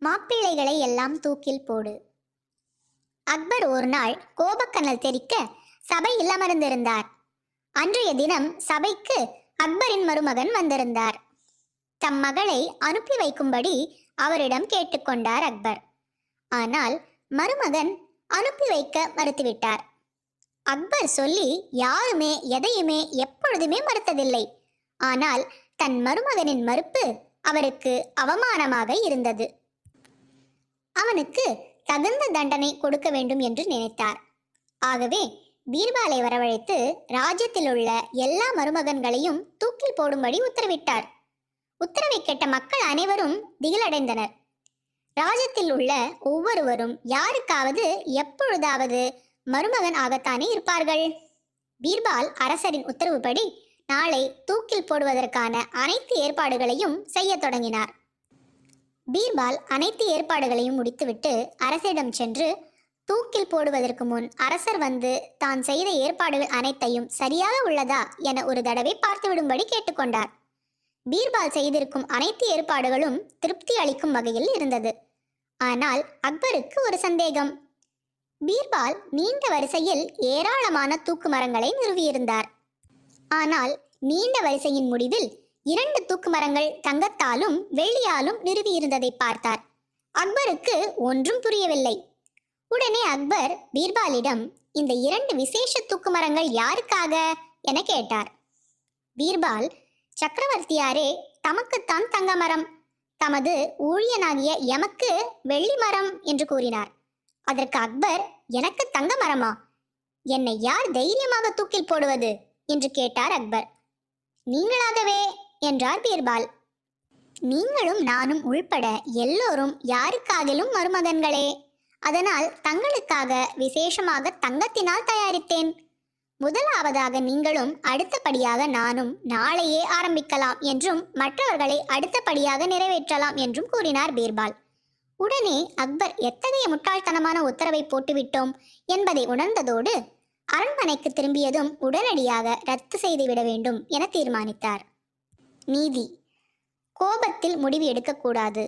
மாப்பிள்ளைகளை எல்லாம் தூக்கில் போடு. அக்பர் ஒரு நாள் கோபக்கனல் தெறிக்க சபையில் அமர்ந்திருந்தார். அன்றைய தினம் சபைக்கு அக்பரின் மருமகன் வந்திருந்தார். தம் மகளை அனுப்பி வைக்கும்படி அவரிடம் கேட்டுக்கொண்டார் அக்பர். ஆனால் மருமகன் அனுப்பி வைக்க மறுத்துவிட்டார். அக்பர் சொல்லி யாருமே எதையுமே எப்பொழுதுமே மறுத்ததில்லை. ஆனால் தன் மருமகனின் மறுப்பு அவருக்கு அவமானமாக இருந்தது. அவனுக்கு தகுந்த தண்டனை கொடுக்க வேண்டும் என்று நினைத்தார். ஆகவே பீர்பாலை வரவழைத்து ராஜ்யத்தில் உள்ள எல்லா மருமகன்களையும் தூக்கில் போடும்படி உத்தரவிட்டார். உத்தரவை கேட்ட மக்கள் அனைவரும் திகிலடைந்தனர். ராஜ்யத்தில் உள்ள ஒவ்வொருவரும் யாருக்காவது எப்பொழுதாவது மருமகன் ஆகத்தானே இருப்பார்கள். பீர்பால் அரசரின் உத்தரவுப்படி நாளை தூக்கில் போடுவதற்கான அனைத்து ஏற்பாடுகளையும் செய்ய தொடங்கினார். பீர்பால் அனைத்து ஏற்பாடுகளையும் முடித்துவிட்டு அரசரிடம் சென்று தூக்கில் போடுவதற்கு முன் அரசர் வந்து தான் செய்த ஏற்பாடுகள் அனைத்தையும் சரியாக உள்ளதா என ஒரு தடவை பார்த்துவிடும்படி கேட்டுக்கொண்டார். பீர்பால் செய்திருக்கும் அனைத்து ஏற்பாடுகளும் திருப்தி அளிக்கும் வகையில் இருந்தது. ஆனால் அக்பருக்கு ஒரு சந்தேகம். பீர்பால் நீண்ட வரிசையில் ஏராளமான தூக்கு மரங்களை நிறுவியிருந்தார். ஆனால் நீண்ட வரிசையின் முடிவில் 2 தூக்கு மரங்கள் தங்கத்தாலும் வெள்ளியாலும் நிறுவியிருந்ததை பார்த்தார். அக்பருக்கு ஒன்றும் புரியவில்லை. உடனே அக்பர் பீர்பாலிடம் இந்த 2 விசேஷ தூக்கு மரங்கள் யாருக்காக என கேட்டார். பீர்பால், சக்கரவர்த்தியாரே, தமக்குத்தான் தங்க மரம், தமது ஊழியனாகிய எமக்கு வெள்ளி மரம் என்று கூறினார். அதற்கு அக்பர், எனக்கு தங்க மரமா? என்னை யார் தைரியமாக தூக்கில் போடுவது என்று கேட்டார் அக்பர். நீங்களாகவே என்றார் பீர்பால். நீங்களும் நானும் உள்பட எல்லோரும் யாருக்காகிலும் மருமகன்களே. அதனால் தங்களுக்காக விசேஷமாக தங்கத்தினால் தயாரித்தேன். முதலாவதாக நீங்களும் அடுத்தபடியாக நானும் நாளையே ஆரம்பிக்கலாம் என்றும் மற்றவர்களை அடுத்தபடியாக நிறைவேற்றலாம் என்றும் கூறினார் பீர்பால். உடனே அக்பர் எத்தகைய முட்டாள்தனமான உத்தரவை போட்டுவிட்டோம் என்பதை உணர்ந்ததோடு அரண்மனைக்கு திரும்பியதும் உடனடியாக ரத்து செய்துவிட வேண்டும் என தீர்மானித்தார். நீதி: கோபத்தில் முடிவு எடுக்கக்கூடாது.